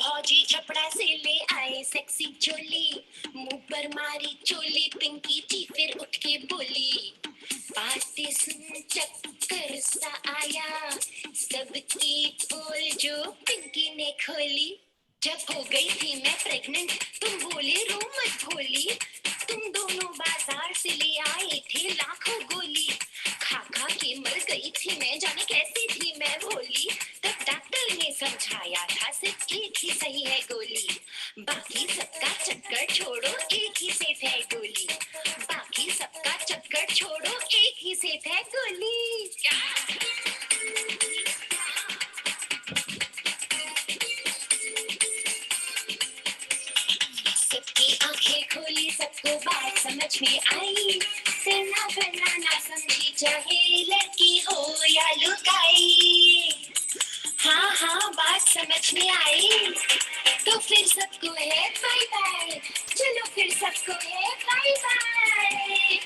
फौजी छपड़ा से ले आए सेक्सी चोली, मुंह पर मारी चोली पिंकी जी, फिर उठ के बोली, बातें सुन चक्कर सा आया, सबकी पोल जो पिंकी ने खोली। जब हो गई थी मैं प्रेग्नेंट, तुम बोले रो मत भोली, तुम दोनों बाजार से ले आए थे लाखों गोली, खा खा के मर गई थी मैं, जाने कैसी थी मैं भोली। तब डॉक्टर ने समझाया था सिर्फ एक ही सही है गोली, बाकी सबका चक्कर छोड़ो एक ही सेफ है गोली, बाकी सबका चक्कर छोड़ो एक ही सेफ है गोली। क्या सबकी आंखें खोली, सबको बात समझ में आई, करना करना ना समझी, चाहे लड़की हो या लुगाई। हाँ हाँ बात समझ में आई, तो फिर सबको है बाय बाय, चलो फिर सबको है बाय बाय।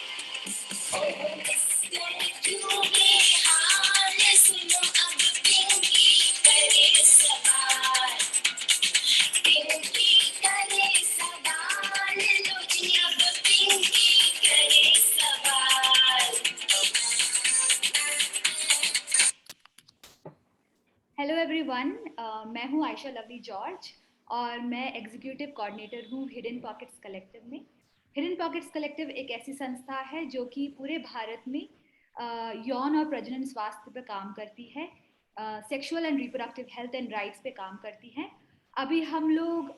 ओ मिस्टर क्यों बेहाल, सुनो अब पिंकी करे सवाल, पिंकी करे सवाल, लो जी अब पिंकी करे सवाल। हेलो एवरीवन, मैं हूं आयशा लवली जॉर्ज और मैं एग्जीक्यूटिव कोऑर्डिनेटर हूं हिडन पॉकेट्स कलेक्टिव में। हिडन पॉकेट्स कलेक्टिव एक ऐसी संस्था है जो कि पूरे भारत में यौन और प्रजनन स्वास्थ्य पर काम करती है, sexual and reproductive health and rights पे काम करती है। अभी हम लोग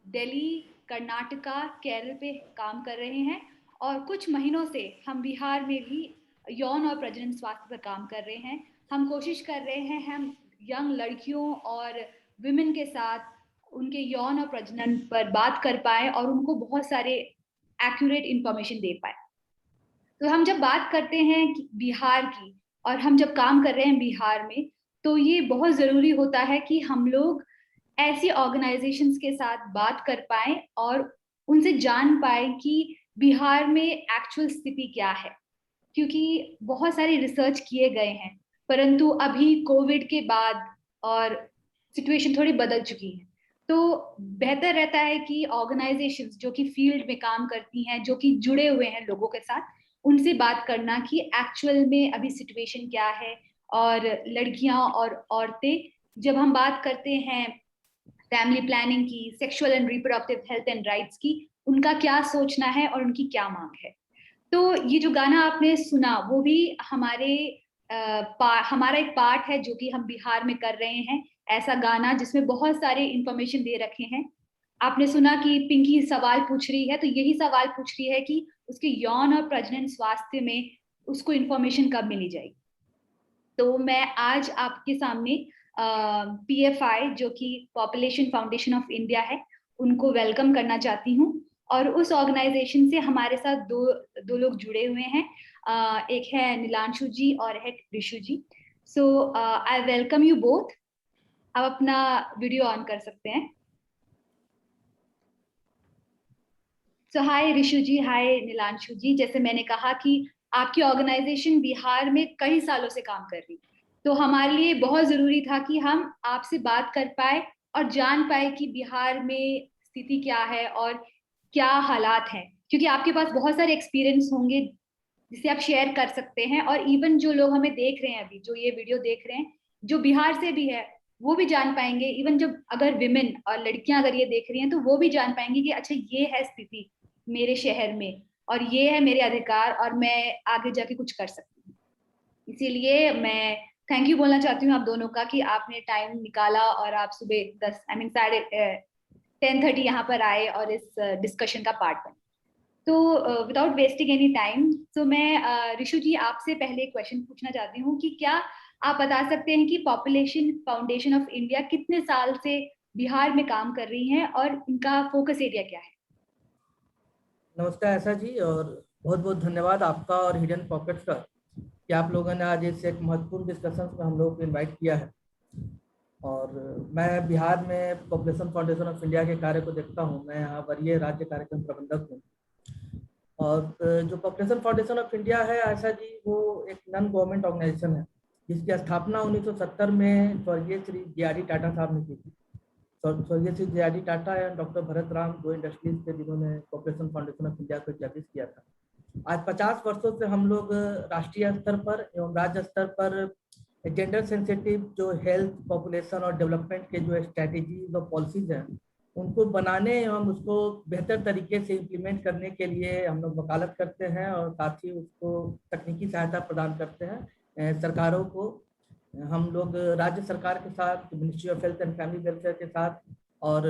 दिल्ली, कर्नाटका, केरल पे काम कर रहे हैं और कुछ महीनों से हम बिहार में भी यौन और प्रजनन स्वास्थ्य पर काम कर रहे हैं। हम कोशिश कर रहे हैं हम यंग लड़कियों और विमेन के साथ उनके यौन और प्रजनन पर बात कर पाए और उनको बहुत सारे एक्यूरेट इंफॉर्मेशन दे पाए। तो हम जब बात करते हैं बिहार की और हम जब काम कर रहे हैं बिहार में, तो ये बहुत ज़रूरी होता है कि हम लोग ऐसी ऑर्गेनाइजेशंस के साथ बात कर पाएं और उनसे जान पाएं कि बिहार में एक्चुअल स्थिति क्या है, क्योंकि बहुत सारे रिसर्च किए गए हैं, परंतु अभी कोविड के बाद और सिचुएशन थोड़ी बदल चुकी है। तो बेहतर रहता है कि ऑर्गेनाइजेशंस जो कि फील्ड में काम करती हैं, जो कि जुड़े हुए हैं लोगों के साथ, उनसे बात करना कि एक्चुअल में अभी सिचुएशन क्या है। और लड़कियां और औरतें, जब हम बात करते हैं फैमिली प्लानिंग की, sexual and reproductive health and rights की, उनका क्या सोचना है और उनकी क्या मांग है। तो ये जो गाना आपने सुना वो भी हमारा एक पार्ट है जो कि हम बिहार में कर रहे हैं, ऐसा गाना जिसमें बहुत सारे इंफॉर्मेशन दे रखे हैं। आपने सुना कि पिंकी सवाल पूछ रही है, तो यही सवाल पूछ रही है कि उसके यौन और प्रजनन स्वास्थ्य में उसको इंफॉर्मेशन कब मिली जाएगी। तो मैं आज आपके सामने PFI जो कि पॉपुलेशन फाउंडेशन ऑफ इंडिया है, उनको वेलकम करना चाहती हूँ। और उस ऑर्गेनाइजेशन से हमारे साथ दो लोग जुड़े हुए हैं, एक है नीलांशु जी और एक ऋषु जी। सो आई वेलकम यू बोथ। आप अपना वीडियो ऑन कर सकते हैं। सो हाय ऋषु जी, हाय नीलांशु जी। जैसे मैंने कहा कि आपकी ऑर्गेनाइजेशन बिहार में कई सालों से काम कर रही, तो हमारे लिए बहुत जरूरी था कि हम आपसे बात कर पाए और जान पाए कि बिहार में स्थिति क्या है और क्या हालात हैं, क्योंकि आपके पास बहुत सारे एक्सपीरियंस होंगे जिसे आप शेयर कर सकते हैं। और इवन जो लोग हमें देख रहे हैं, अभी जो ये वीडियो देख रहे हैं, जो बिहार से भी है, वो भी जान पाएंगे। इवन जब अगर विमेन और लड़कियां अगर ये देख रही हैं, तो वो भी जान पाएंगी कि अच्छा ये है स्थिति मेरे शहर में और ये है मेरे अधिकार और मैं आगे जाके कुछ कर सकती हूँ। इसीलिए मैं थैंक यू बोलना चाहती हूँ आप दोनों का कि आपने टाइम निकाला और आप सुबह 10 10:30 यहाँ पर आए और इस डिस्कशन का पार्ट बने। तो विदाउट वेस्टिंग एनी टाइम, तो मैं ऋषु जी आपसे पहले क्वेश्चन पूछना चाहती हूँ कि क्या आप बता सकते हैं कि पॉपुलेशन फाउंडेशन ऑफ इंडिया कितने साल से बिहार में काम कर रही है और इनका फोकस एरिया क्या है? नमस्कार आशा जी, और बहुत बहुत धन्यवाद आपका और हिडन पॉकेट्स का कि आप लोगों ने आज इस एक महत्वपूर्ण डिस्कशन में हम लोगों को इनवाइट किया है। और मैं बिहार में पॉपुलेशन फाउंडेशन ऑफ इंडिया के कार्य को देखता हूँ। मैं यहाँ वरीय राज्य कार्यक्रम प्रबंधक हूँ। और जो पॉपुलेशन फाउंडेशन ऑफ इंडिया है आशा जी, वो एक नॉन गवर्नमेंट ऑर्गेनाइजेशन है जिसकी स्थापना 1970 में स्वर्गीय श्री GRD टाटा साहब ने की थी। स्वर्गीय Shri JRD. Tata and doctor Bharat Ram, दो इंडस्ट्रीज के जिन्होंने पॉपुलेशन फाउंडेशन ऑफ इंडिया को एस्टैब्लिश किया था। आज 50 वर्षों से हम लोग राष्ट्रीय स्तर पर एवं राज्य स्तर पर जेंडर सेंसिटिव जो हेल्थ, पॉपुलेशन और डेवलपमेंट के जो स्ट्रैटेजीज और पॉलिसीज हैं उनको बनाने एवं उसको बेहतर तरीके से इम्प्लीमेंट करने के लिए हम लोग वकालत करते हैं और साथ ही उसको तकनीकी सहायता प्रदान करते हैं सरकारों को। हम लोग राज्य सरकार के साथ, ministry of health and family welfare के साथ और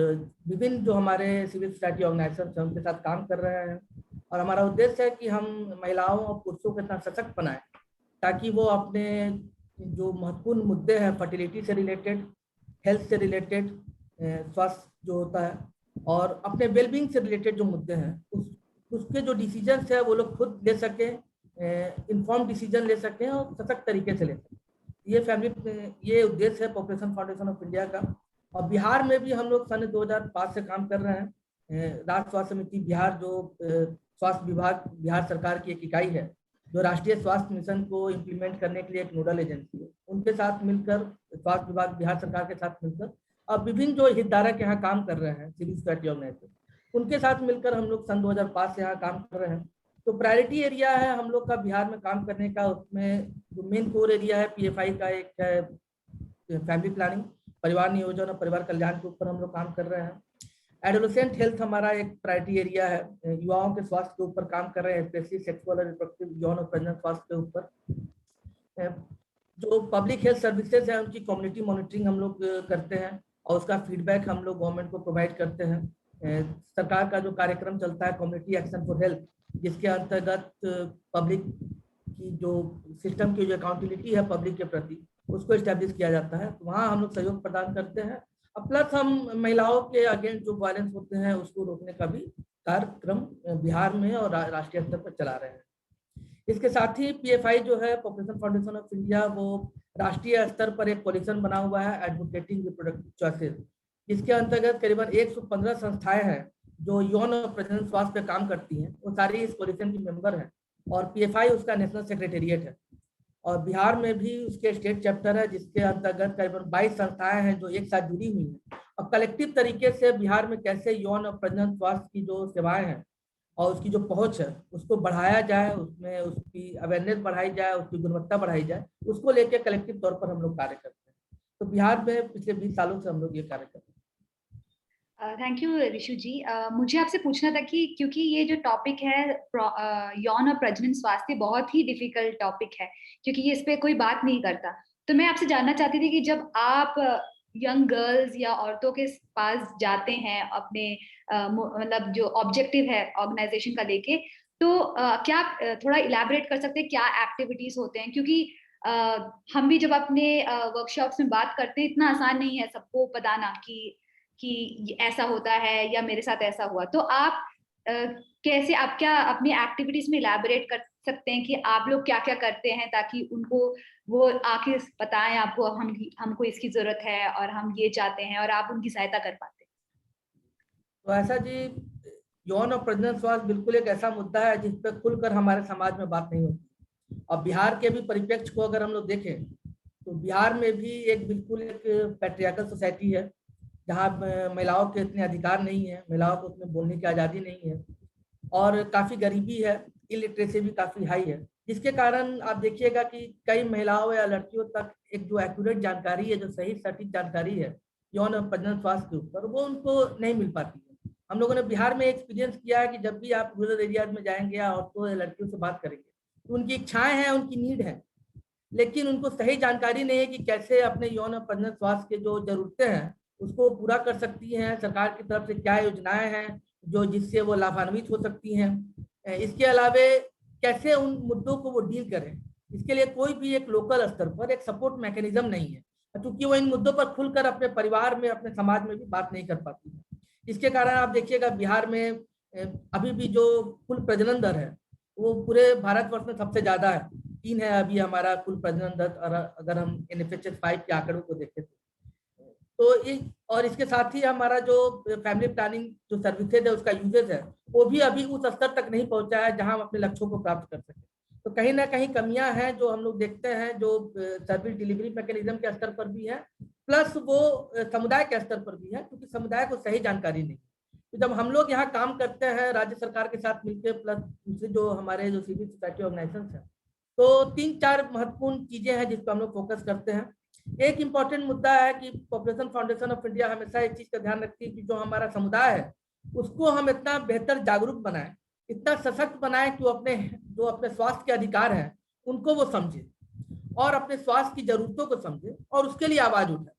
विभिन्न जो हमारे सिविल सोसाइटी ऑर्गेनाइजेशन हैं उनके साथ काम कर रहे हैं। और हमारा उद्देश्य है कि हम महिलाओं और पुरुषों को इतना सशक्त बनाएं ताकि वो अपने जो महत्वपूर्ण मुद्दे हैं फर्टिलिटी से रिलेटेड, हेल्थ से रिलेटेड, स्वास्थ्य जो होता है और अपने वेलबींग से रिलेटेड जो मुद्दे हैं उसके जो डिसीजंस है वो लोग खुद ले सकें, इन्फॉर्म डिसीजन ले सकें और सशक्त तरीके से ले सकें। ये उद्देश्य है पॉपुलेशन फाउंडेशन ऑफ इंडिया का। और बिहार में भी हम लोग सन 2005 से काम कर रहे हैं। राज्य स्वास्थ्य समिति बिहार जो स्वास्थ्य विभाग बिहार सरकार की एक इकाई है जो राष्ट्रीय स्वास्थ्य मिशन को इम्प्लीमेंट करने के लिए एक नोडल एजेंसी है, उनके साथ मिलकर, स्वास्थ्य विभाग बिहार सरकार के साथ मिलकर अब विभिन्न जो हितधारक यहाँ काम कर रहे हैं सिविल सोसाइटी ऑर्गेनाइजेशन, उनके साथ मिलकर हम लोग सन 2005 से यहाँ काम कर रहे हैं। तो प्रायोरिटी एरिया है हम लोग का बिहार में काम करने का, उसमें जो मेन कोर एरिया है PFI का एक है फैमिली प्लानिंग, परिवार नियोजन और परिवार कल्याण के ऊपर हम लोग काम कर रहे हैं। एडोलेसेंट हेल्थ हमारा एक प्रायोरिटी एरिया है, युवाओं के स्वास्थ्य के ऊपर काम कर रहे हैं, स्पेशली सेक्सुअल और रिप्रोडक्टिव यौन और प्रजनन स्वास्थ्य के ऊपर। जो पब्लिक हेल्थ सर्विसेज है उनकी कम्युनिटी मॉनिटरिंग हम लोग करते हैं और उसका फीडबैक हम लोग गवर्नमेंट को प्रोवाइड करते हैं। सरकार का जो कार्यक्रम चलता है कम्युनिटी एक्शन फॉर हेल्थ, जिसके अंतर्गत पब्लिक की जो सिस्टम की जो अकाउंटेबिलिटी है पब्लिक के प्रति उसको एस्टैब्लिश किया जाता है, तो वहाँ हम लोग सहयोग प्रदान करते हैं। अब प्लस हम महिलाओं के अगेंस्ट जो वायलेंस होते हैं उसको रोकने का भी कार्यक्रम बिहार में और राष्ट्रीय स्तर पर चला रहे हैं। इसके साथ ही PFI जो है पॉपुलेशन फाउंडेशन ऑफ इंडिया, वो राष्ट्रीय स्तर पर एक कोलिशन बना हुआ है एडवोकेटिंग रिप्रोडक्टिव चॉइसेस, जिसके अंतर्गत करीबन 115 संस्थाएं हैं जो यौन और प्रजनन स्वास्थ्य पे काम करती हैं, वो सारी इस कोलिशन की मेंबर हैं और PFI उसका नेशनल सेक्रेटेरिएट है। और बिहार में भी उसके स्टेट चैप्टर है जिसके अंतर्गत करीबन 22 संस्थाएं हैं जो एक साथ जुड़ी हुई हैं और कलेक्टिव तरीके से बिहार में कैसे यौन और प्रजनन स्वास्थ्य की जो सेवाएं हैं और उसकी जो पहुंच है उसको बढ़ाया जाए, उसमें उसकी अवेयरनेस बढ़ाई जाए, उसकी गुणवत्ता बढ़ाई जाए, उसको लेकर कलेक्टिव तौर पर हम लोग कार्य करते हैं। तो बिहार में पिछले 20 सालों से हम लोग ये कार्य कर रहे हैं। थैंक यू ऋषु जी। मुझे आपसे पूछना था कि क्योंकि ये जो टॉपिक है यौन और प्रजनन स्वास्थ्य बहुत ही डिफिकल्ट टॉपिक है क्योंकि ये इस पे कोई बात नहीं करता, तो मैं आपसे जानना चाहती थी कि जब आप यंग गर्ल्स या औरतों के पास जाते हैं अपने मतलब जो ऑब्जेक्टिव है ऑर्गेनाइजेशन का लेके, तो क्या आप थोड़ा इलैबोरेट कर सकते हैं क्या एक्टिविटीज होते हैं, क्योंकि हम भी जब अपने वर्कशॉप्स में बात करते हैं इतना आसान नहीं है सबको बताना कि ऐसा होता है या मेरे साथ ऐसा हुआ। तो आप कैसे, आप क्या अपनी एक्टिविटीज में इलैबोरेट कर सकते हैं कि आप लोग क्या क्या करते हैं ताकि उनको वो आके बताएं आपको हमको इसकी जरूरत है और हम ये चाहते हैं और आप उनकी सहायता कर पाते हैं। तो ऐसा जी, यौन और प्रजनन स्वास्थ्य बिल्कुल एक ऐसा मुद्दा है जिस पर खुलकर हमारे समाज में बात नहीं होती। अब बिहार के भी परिप्रेक्ष्य को अगर हम लोग देखें तो बिहार में भी एक बिल्कुल एक पैट्रियार्कल सोसाइटी है जहाँ महिलाओं के इतने अधिकार नहीं है, महिलाओं को उसमें बोलने की आज़ादी नहीं है और काफ़ी गरीबी है, इलिटरेसी भी काफ़ी हाई है, जिसके कारण आप देखिएगा कि कई महिलाओं या लड़कियों तक एक जो एक्यूरेट जानकारी है, जो सही सटीक जानकारी है यौन और प्रजनन स्वास्थ्य के ऊपर, वो उनको नहीं मिल पाती है। हम लोगों ने बिहार में एक्सपीरियंस किया है कि जब भी आप रूरल एरियाज में जाएंगे या औरतों या लड़कियों से बात करेंगे तो उनकी इच्छाएं हैं, उनकी नीड है, लेकिन उनको सही जानकारी नहीं है कि कैसे अपने यौन और प्रजनन स्वास्थ्य के जो जरूरतें हैं उसको पूरा कर सकती हैं। सरकार की तरफ से क्या योजनाएं हैं जो जिससे वो लाभान्वित हो सकती हैं। इसके अलावे कैसे उन मुद्दों को वो डील करें, इसके लिए कोई भी एक लोकल स्तर पर एक सपोर्ट मैकेनिज्म नहीं है, क्योंकि वो इन मुद्दों पर खुलकर अपने परिवार में, अपने समाज में भी बात नहीं कर पाती है। इसके कारण आप देखिएगा बिहार में अभी भी जो कुल प्रजनन दर है वो पूरे भारतवर्ष में सबसे ज्यादा है, 3 है अभी हमारा कुल प्रजनन दर, अगर हम NFHS 5 के आंकड़ों को देखें तो और इसके साथ ही हमारा जो फैमिली प्लानिंग जो सर्विसेज है उसका यूजेज है वो भी अभी उस स्तर तक नहीं पहुंचा है जहां हम अपने लक्ष्यों को प्राप्त कर सकें। तो कहीं ना कहीं कमियां हैं जो हम लोग देखते हैं, जो सर्विस डिलीवरी मैकेनिज्म के स्तर पर भी है प्लस वो समुदाय के स्तर पर भी है, क्योंकि समुदाय को सही जानकारी नहीं। तो जब हम लोग यहाँ काम करते हैं राज्य सरकार के साथ मिलकर, प्लस दूसरे जो हमारे जो सिविल सोसाइटी ऑर्गेनाइजेशन है, तो 3-4 महत्वपूर्ण चीजें हैं जिस पर हम लोग फोकस करते हैं। एक इम्पॉर्टेंट मुद्दा है कि पॉपुलेशन फाउंडेशन ऑफ इंडिया हमेशा इस चीज का ध्यान रखती है कि जो हमारा समुदाय है उसको हम इतना बेहतर जागरूक बनाएं, इतना सशक्त बनाएं कि वो अपने स्वास्थ्य के अधिकार हैं उनको वो समझे और अपने स्वास्थ्य की जरूरतों को समझे और उसके लिए आवाज उठाए।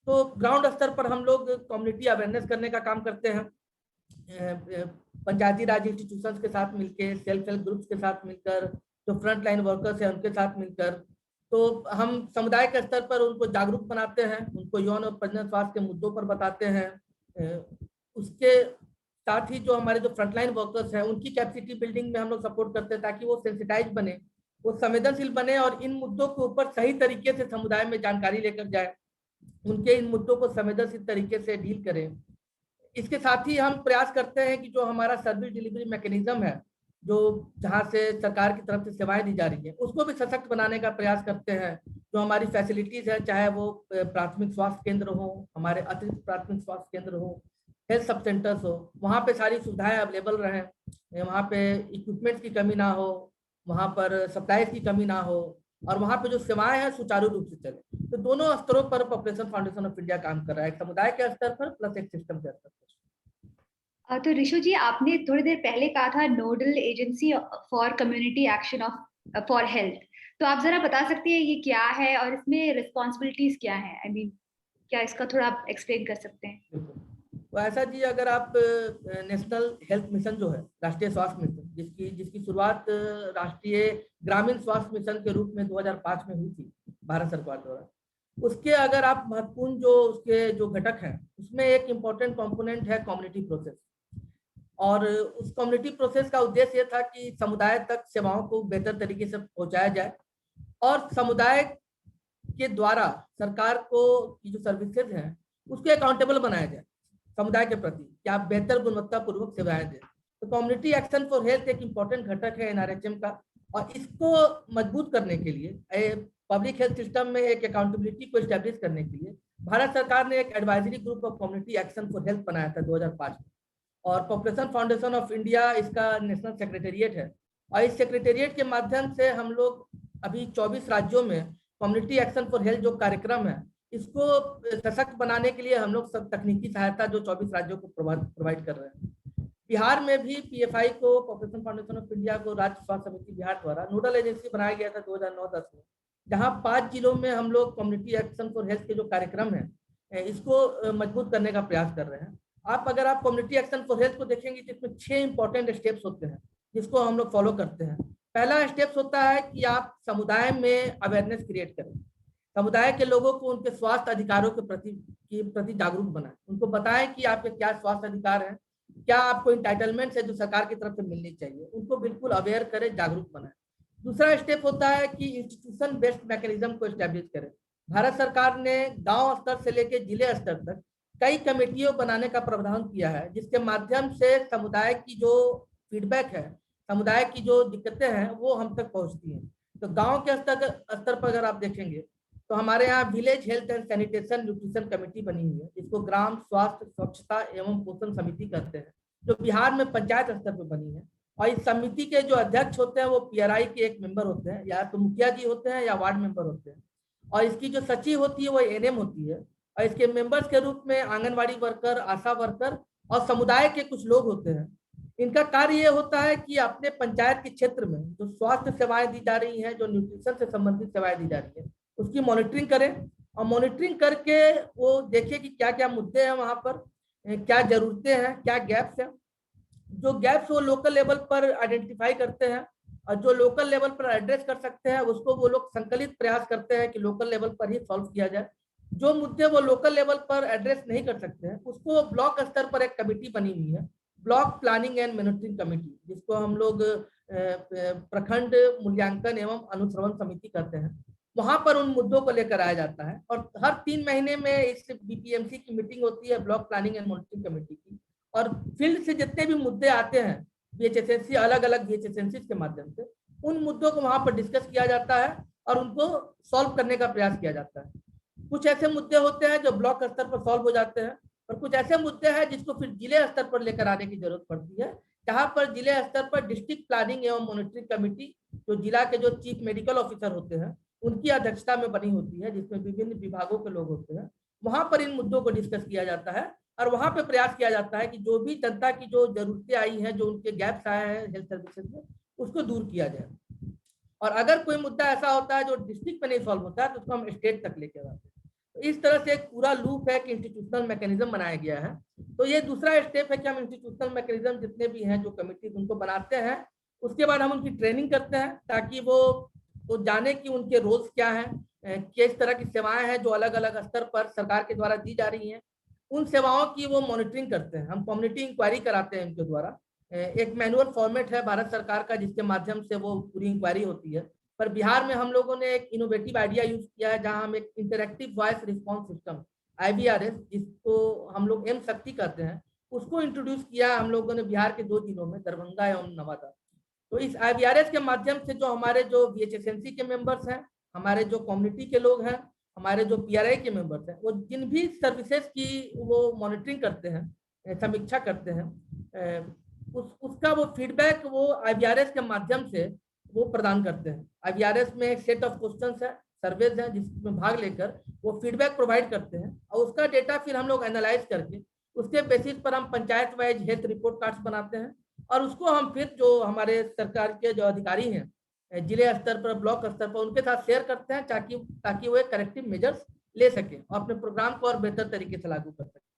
तो ग्राउंड स्तर पर हम लोग कम्युनिटी अवेयरनेस करने का काम करते हैं, पंचायती राज इंस्टीट्यूशंस के साथ मिलकर, सेल्फ हेल्प ग्रुप्स के साथ मिलकर, जो फ्रंट लाइन वर्कर्स हैं उनके साथ मिलकर। तो हम समुदाय के स्तर पर उनको जागरूक बनाते हैं, उनको यौन और प्रजनन स्वास्थ्य के मुद्दों पर बताते हैं। उसके साथ ही जो हमारे जो फ्रंटलाइन वर्कर्स हैं उनकी कैपेसिटी बिल्डिंग में हम लोग सपोर्ट करते हैं ताकि वो सेंसिटाइज बने, वो संवेदनशील बने और इन मुद्दों के ऊपर सही तरीके से समुदाय में जानकारी लेकर जाए, उनके इन मुद्दों को संवेदनशील तरीके से डील करें। इसके साथ ही हम प्रयास करते हैं कि जो हमारा सर्विस डिलीवरी मैकेनिज्म है, जो जहाँ से सरकार की तरफ से सेवाएं दी जा रही है, उसको भी सशक्त बनाने का प्रयास करते हैं। जो हमारी फैसिलिटीज है, चाहे वो प्राथमिक स्वास्थ्य केंद्र हो, हमारे अतिरिक्त प्राथमिक स्वास्थ्य केंद्र हो, हेल्थ सब सेंटर्स हो, वहाँ पे सारी सुविधाएं अवेलेबल रहें, वहाँ पे इक्विपमेंट्स की कमी ना हो, वहाँ पर सप्लाईज की कमी ना हो और वहाँ पे जो सेवाएं हैं सुचारू रूप से चले। तो दोनों स्तरों पर पॉपुलेशन फाउंडेशन ऑफ इंडिया काम कर रहा है, एक समुदाय के स्तर पर प्लस एक सिस्टम के स्तर पर। तो ऋषु जी, आपने थोड़ी देर पहले कहा था nodal agency for community action of for health, तो आप जरा बता सकते हैं ये क्या है और इसमें रिस्पॉन्सिबिलिटीज क्या है? आई मीन क्या इसका थोड़ा आप एक्सप्लेन कर सकते हैं? तो ऐसा जी, अगर आप नेशनल हेल्थ मिशन जो है, राष्ट्रीय स्वास्थ्य मिशन, जिसकी शुरुआत राष्ट्रीय ग्रामीण स्वास्थ्य मिशन के रूप में 2005 में हुई थी भारत सरकार द्वारा, उसके अगर आप महत्वपूर्ण जो उसके जो घटक हैं, उसमें एक इम्पॉर्टेंट कंपोनेंट है कम्युनिटी प्रोसेस। और उस कम्युनिटी प्रोसेस का उद्देश्य ये था कि समुदाय तक सेवाओं को बेहतर तरीके से पहुंचाया जाए और समुदाय के द्वारा सरकार को की जो सर्विसेज हैं उसको अकाउंटेबल बनाया जाए समुदाय के प्रति, कि आप बेहतर गुणवत्ता पूर्वक सेवाएं दें। तो कम्युनिटी एक्शन फॉर हेल्थ एक इम्पॉर्टेंट घटक है एनआरएचएम का, और इसको मजबूत करने के लिए, पब्लिक हेल्थ सिस्टम में एक अकाउंटेबिलिटी को एस्टैब्लिश करने के लिए भारत सरकार ने एक advisory group of community action for health बनाया था 2005 में, और पॉपुलेशन फाउंडेशन ऑफ इंडिया इसका नेशनल सेक्रेटेरिएट है। और इस सेक्रेटेरिएट के माध्यम से हम लोग अभी 24 राज्यों में कम्युनिटी एक्शन फॉर हेल्थ जो कार्यक्रम है, इसको सशक्त बनाने के लिए हम लोग सब तकनीकी सहायता जो 24 राज्यों को प्रोवाइड कर रहे हैं। बिहार में भी पीएफआई को, पॉपुलेशन फाउंडेशन ऑफ इंडिया को, राज्य स्वास्थ्य समिति बिहार द्वारा नोडल एजेंसी बनाया गया था 2009-10 में, जहाँ 5 जिलों में हम लोग कम्युनिटी एक्शन फॉर हेल्थ के जो कार्यक्रम है इसको मजबूत करने का प्रयास कर रहे हैं। अगर आप कम्युनिटी एक्शन फॉर हेल्थ को देखेंगे तो इसमें 6 इंपॉर्टेंट स्टेप्स होते हैं जिसको हम लोग फॉलो करते हैं। पहला स्टेप्स होता है कि आप समुदाय में अवेयरनेस क्रिएट करें, समुदाय के लोगों को उनके स्वास्थ्य अधिकारों के प्रति जागरूक बनाएं, उनको बताएं कि आपके क्या स्वास्थ्य अधिकार हैं, क्या आपको इंटाइटलमेंट है जो सरकार की तरफ से मिलनी चाहिए, उनको बिल्कुल अवेयर करें, जागरूक बनाएं। दूसरा स्टेप होता है कि इंस्टीट्यूशन बेस्ड मैकेनिज्म को एस्टैब्लिश करें। भारत सरकार ने गांव स्तर से लेकर जिले स्तर तक कई कमेटियों बनाने का प्रावधान किया है, जिसके माध्यम से समुदाय की जो फीडबैक है, समुदाय की जो दिक्कतें हैं वो हम तक पहुंचती हैं। तो गांव के स्तर पर अगर आप देखेंगे तो हमारे यहाँ village health and sanitation nutrition committee बनी हुई है, जिसको ग्राम स्वास्थ्य स्वच्छता एवं पोषण समिति कहते हैं, जो बिहार में पंचायत स्तर पर बनी है। और इस समिति के जो अध्यक्ष होते हैं वो पीआरआई के एक मेंबर होते हैं, या तो मुखिया जी होते हैं या वार्ड मेंबर होते हैं। और इसकी जो सचिव होती है वो एनएम होती है, और इसके मेंबर्स के रूप में आंगनवाड़ी वर्कर, आशा वर्कर और समुदाय के कुछ लोग होते हैं। इनका कार्य ये होता है कि अपने पंचायत के क्षेत्र में जो स्वास्थ्य सेवाएं दी जा रही हैं, जो न्यूट्रिशन से संबंधित सेवाएं दी जा रही है, उसकी मॉनिटरिंग करें, और मॉनिटरिंग करके वो देखें कि क्या क्या मुद्दे हैं वहां पर, क्या जरूरतें हैं, क्या गैप्स हैं। जो गैप्स वो लोकल लेवल पर आइडेंटिफाई करते हैं, और जो लोकल लेवल पर एड्रेस कर सकते हैं उसको वो लोग संकलित प्रयास करते हैं कि लोकल लेवल पर ही सॉल्व किया जाए। जो मुद्दे वो लोकल लेवल पर एड्रेस नहीं कर सकते हैं उसको ब्लॉक स्तर पर एक कमेटी बनी हुई है, block planning and monitoring committee, जिसको हम लोग प्रखंड मूल्यांकन एवं अनुश्रवण समिति कहते हैं। वहां पर उन मुद्दों को लेकर आया जाता है, और हर 3 महीने में इस बीपीएमसी की मीटिंग होती है, block planning and monitoring committee की। और फील्ड से जितने भी मुद्दे आते हैं बीएचएसएनसी, अलग अलग बीएचएसएनसी के माध्यम से उन मुद्दों को वहां पर डिस्कस किया जाता है और उनको सॉल्व करने का प्रयास किया जाता है। कुछ ऐसे मुद्दे होते हैं जो ब्लॉक स्तर पर सॉल्व हो जाते हैं, और कुछ ऐसे मुद्दे हैं जिसको फिर जिले स्तर पर लेकर आने की जरूरत पड़ती है, जहां पर जिले स्तर पर डिस्ट्रिक्ट प्लानिंग एवं मॉनिटरिंग कमेटी, जो जिला के जो चीफ मेडिकल ऑफिसर होते हैं उनकी अध्यक्षता में बनी होती है, जिसमें विभिन्न विभागों के लोग होते हैं, वहां पर इन मुद्दों को डिस्कस किया जाता है और वहां पे प्रयास किया जाता है कि जो भी जनता की जो जरूरतें आई हैं, जो उनके गैप्स आए हैं हेल्थ सर्विसेज में, उसको दूर किया जाए। और अगर कोई मुद्दा ऐसा होता है जो डिस्ट्रिक्ट पे नहीं सॉल्व होता है तो उसको हम स्टेट तक लेके जाते हैं। तो इस तरह से एक पूरा लूप है कि इंस्टीट्यूशनल मैकेनिज्म बनाया गया है। तो ये दूसरा स्टेप है कि हम इंस्टीट्यूशनल मैकेनिज्म जितने भी हैं जो कमिटी उनको बनाते हैं, उसके बाद हम उनकी ट्रेनिंग करते हैं ताकि वो जाने कि उनके रोल्स क्या हैं, किस तरह की सेवाएं हैं जो अलग अलग स्तर पर सरकार के द्वारा दी जा रही हैं, उन सेवाओं की वो मॉनिटरिंग करते हैं। हम कम्युनिटी इंक्वायरी कराते हैं इनके द्वारा। एक मैनुअल फॉर्मेट है भारत सरकार का जिसके माध्यम से वो पूरी इंक्वायरी होती है। पर बिहार में हम लोगों ने एक इनोवेटिव आइडिया यूज किया है, जहां हम एक interactive voice response system IVRS, जिसको हम लोग एम शक्ति कहते हैं, उसको इंट्रोड्यूस किया हम लोगों ने बिहार के 2 जिलों में, दरभंगा एवं नवादा। तो इस IVRS के माध्यम से जो हमारे जो VHSNC के मेंबर्स हैं, हमारे जो कम्युनिटी के लोग हैं, हमारे जो PRI के मेंबर्स हैं, वो जिन भी सर्विसेज की वो मॉनिटरिंग करते हैं, समीक्षा करते हैं, उसका वो फीडबैक वो IVRS के माध्यम से वो प्रदान करते हैं। IVRS में एक सेट ऑफ क्वेश्चंस है, सर्वेज हैं, जिसमें भाग लेकर वो फीडबैक प्रोवाइड करते हैं और उसका डेटा फिर हम लोग एनालाइज करके उसके बेसिस पर हम panchayat wise health report cards बनाते हैं और उसको हम फिर जो हमारे सरकार के जो अधिकारी हैं जिले स्तर पर, ब्लॉक स्तर पर, उनके साथ शेयर करते हैं ताकि वो एक करेक्टिव मेजर्स ले सके और अपने प्रोग्राम को और बेहतर तरीके से लागू कर सके।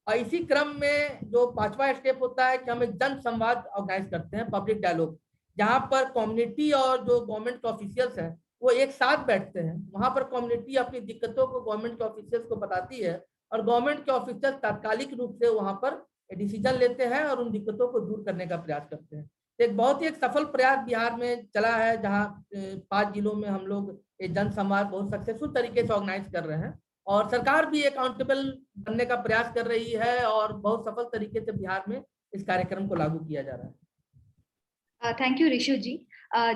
और इसी क्रम में जो 5वां स्टेप होता है कि हम एक जन संवाद ऑर्गेनाइज करते हैं, पब्लिक डायलॉग, जहां पर कम्युनिटी और जो गवर्नमेंट के ऑफिशियल्स हैं वो एक साथ बैठते हैं। वहां पर कम्युनिटी अपनी दिक्कतों को गवर्नमेंट के ऑफिशियल्स को बताती है और गवर्नमेंट के ऑफिशियल तात्कालिक रूप से वहां पर डिसीजन लेते हैं और उन दिक्कतों को दूर करने का प्रयास करते हैं। एक बहुत ही एक सफल प्रयास बिहार में चला है, जहां 5 जिलों में हम लोग एक जन संवाद बहुत सक्सेसफुल तरीके से ऑर्गेनाइज कर रहे हैं और सरकार भी अकाउंटेबल बनने का प्रयास कर रही है और बहुत सफल तरीके से बिहार में इस कार्यक्रम को लागू किया जा रहा है। थैंक यू ऋषु जी।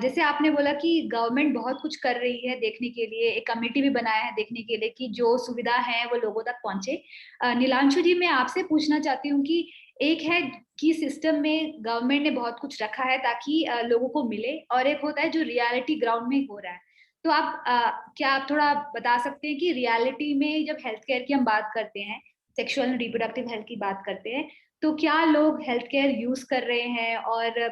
जैसे आपने बोला कि गवर्नमेंट बहुत कुछ कर रही है देखने के लिए, एक कमेटी भी बनाया है देखने के लिए कि जो सुविधा है वो लोगों तक पहुंचे। नीलांशु जी, मैं आपसे पूछना चाहती हूँ कि एक है कि सिस्टम में गवर्नमेंट ने बहुत कुछ रखा है ताकि लोगों को मिले, और एक होता है जो रियलिटी ग्राउंड में हो रहा है। तो क्या आप थोड़ा बता सकते हैं कि रियलिटी में जब हेल्थ केयर की हम बात करते हैं, सेक्सुअल एंड रिप्रोडक्टिव हेल्थ की बात करते हैं, तो क्या लोग हेल्थ केयर यूज कर रहे हैं और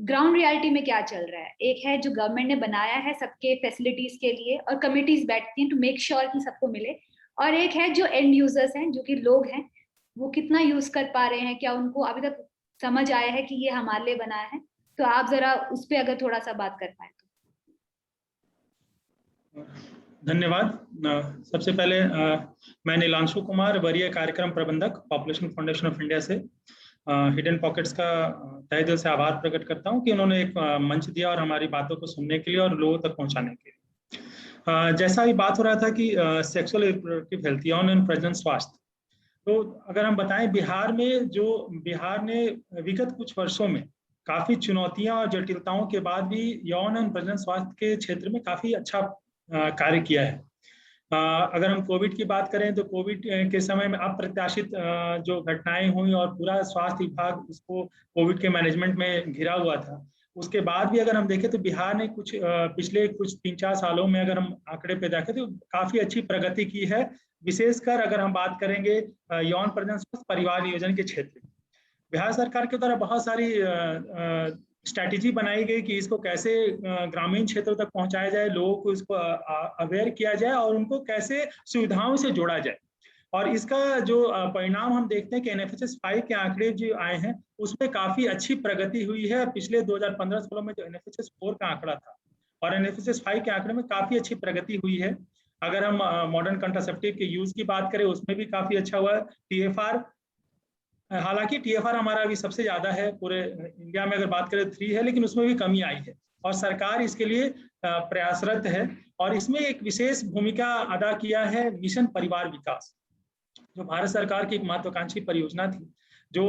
ग्राउंड रियलिटी में क्या चल रहा है? एक है जो गवर्नमेंट ने बनाया है सबके फैसिलिटीज के लिए और कमिटीज बैठती हैं टू मेक श्योर कि सबको मिले, और एक है जो एंड यूजर्स हैं, जो कि लोग हैं, वो कितना यूज कर पा रहे हैं, क्या उनको अभी तक समझ आया है कि ये हमारे लिए बनाया है? तो आप जरा उस पर अगर थोड़ा सा बात कर पाए तो। धन्यवाद। सबसे पहले मैं नीलांशु कुमार, वरीय कार्यक्रम प्रबंधक, पॉपुलेशन फाउंडेशन ऑफ इंडिया से हिडन पॉकेट्स का तहे दिल से आभार प्रकट करता हूं कि उन्होंने एक मंच दिया और हमारी बातों को सुनने के लिए और लोगों तक पहुंचाने के लिए। जैसा भी बात हो रहा था कि सेक्सुअल रिप्रोडक्टिव हेल्थ, यौन एवं प्रजनन स्वास्थ्य, तो अगर हम बताएं बिहार ने विगत कुछ वर्षों में काफी चुनौतियां और जटिलताओं के बाद भी यौन एवं प्रजनन स्वास्थ्य के क्षेत्र में काफी अच्छा कार्य किया है। अगर हम कोविड की बात करें तो कोविड के समय में अप्रत्याशित जो घटनाएं हुई और पूरा स्वास्थ्य विभाग उसको कोविड के मैनेजमेंट में घिरा हुआ था, उसके बाद भी अगर हम देखें तो बिहार ने पिछले कुछ 3-4 सालों में अगर हम आंकड़े पे देखें तो काफी अच्छी प्रगति की है। विशेषकर अगर हम बात करेंगे यौन प्रजनन स्वास्थ्य परिवार नियोजन के क्षेत्र में, बिहार सरकार के द्वारा बहुत सारी स्ट्रैटेजी बनाई गई कि इसको कैसे ग्रामीण क्षेत्रों तक पहुंचाया जाए, लोगों को इसको अवेयर किया जाए और उनको कैसे सुविधाओं से जोड़ा जाए। और इसका जो परिणाम हम देखते हैं कि NFHS 5 के आंकड़े जो आए हैं उसमें काफी अच्छी प्रगति हुई है। पिछले 2015-16 में जो NFHS 4 का आंकड़ा था और NFHS 5 के आंकड़े में काफी अच्छी प्रगति हुई है। अगर हम मॉडर्न कंट्रासेप्टिव के यूज की बात करें उसमें भी काफी अच्छा हुआ है। TFR, हालांकि TFR हमारा अभी सबसे ज्यादा है पूरे इंडिया में, अगर बात करें 3 है, लेकिन उसमें भी कमी आई है और सरकार इसके लिए प्रयासरत है। और इसमें एक विशेष भूमिका अदा किया है मिशन परिवार विकास, जो भारत सरकार की एक महत्वाकांक्षी परियोजना थी, जो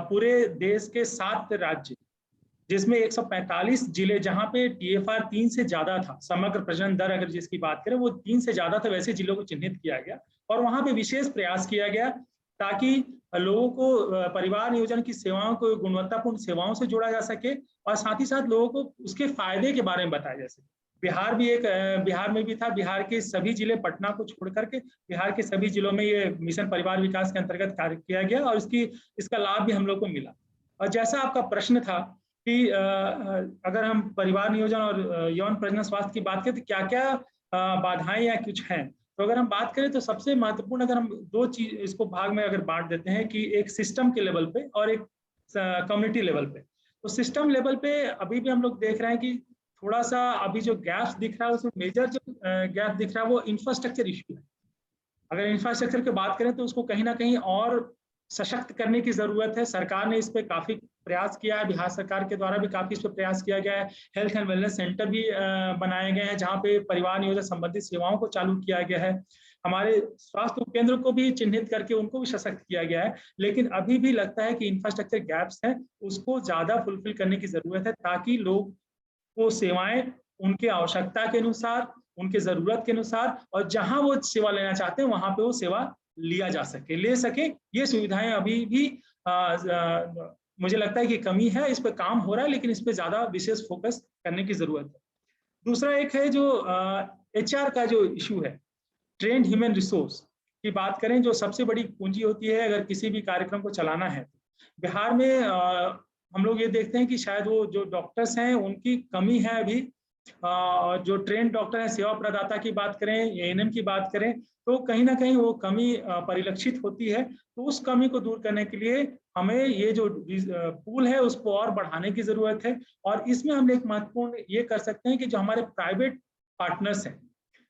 पूरे देश के 7 राज्य जिसमें 145 जिले जहां पे TFR 3 से ज्यादा था, समग्र प्रजनन दर अगर जिसकी बात करें वो 3 से ज्यादा था, वैसे जिलों को चिन्हित किया गया और वहां पे विशेष प्रयास किया गया ताकि लोगों को परिवार नियोजन की सेवाओं को गुणवत्तापूर्ण सेवाओं से जोड़ा जा सके और साथ ही साथ लोगों को उसके फायदे के बारे में बताया जा सके। बिहार में भी था, बिहार के सभी जिले, पटना को छोड़ करके बिहार के सभी जिलों में ये मिशन परिवार विकास के अंतर्गत कार्य किया गया और इसका लाभ भी हम लोग को मिला। और जैसा आपका प्रश्न था कि अगर हम परिवार नियोजन और यौन प्रजनन स्वास्थ्य की बात करें तो क्या क्या बाधाएं या कुछ हैं, तो अगर हम बात करें तो सबसे महत्वपूर्ण, अगर हम दो चीज इसको भाग में अगर बांट देते हैं कि एक सिस्टम के लेवल पे और एक कम्युनिटी लेवल पे। तो सिस्टम लेवल पे अभी भी हम लोग देख रहे हैं कि थोड़ा सा अभी जो गैप दिख रहा है उसमें मेजर जो गैप दिख रहा है वो इंफ्रास्ट्रक्चर इश्यू है। अगर इंफ्रास्ट्रक्चर की बात करें तो उसको कहीं ना कहीं और सशक्त करने की जरूरत है। सरकार ने इस पे काफी प्रयास किया है, बिहार सरकार के द्वारा भी काफी इस पे प्रयास किया गया है। हेल्थ एंड वेलनेस सेंटर भी बनाए गए हैं जहाँ पे परिवार नियोजन संबंधित सेवाओं को चालू किया गया है। हमारे स्वास्थ्य उपकेंद्र को भी चिन्हित करके उनको भी सशक्त किया गया है, लेकिन अभी भी लगता है कि इंफ्रास्ट्रक्चर गैप्स हैं, उसको ज्यादा फुलफिल करने की जरूरत है ताकि लोग वो सेवाएं उनके आवश्यकता के अनुसार, उनके जरूरत के अनुसार और जहां वो सेवा लेना चाहते हैं वहां पे वो सेवा लिया जा सके, ले सके। ये सुविधाएं अभी भी मुझे लगता है कि कमी है, इस पे काम हो रहा है लेकिन इस पे ज्यादा विशेष फोकस करने की जरूरत है। दूसरा एक है जो HR का जो इशू है, ट्रेंड ह्यूमन रिसोर्स की बात करें, जो सबसे बड़ी पूंजी होती है अगर किसी भी कार्यक्रम को चलाना है। बिहार में हम लोग ये देखते हैं कि शायद वो जो डॉक्टर्स हैं उनकी कमी है अभी। जो ट्रेन डॉक्टर हैं, सेवा प्रदाता की बात करें, ANM की बात करें, तो कहीं ना कहीं वो कमी परिलक्षित होती है। तो उस कमी को दूर करने के लिए हमें ये जो पूल है उसको और बढ़ाने की जरूरत है। और इसमें हम एक महत्वपूर्ण ये कर सकते हैं कि जो हमारे प्राइवेट पार्टनर्स हैं,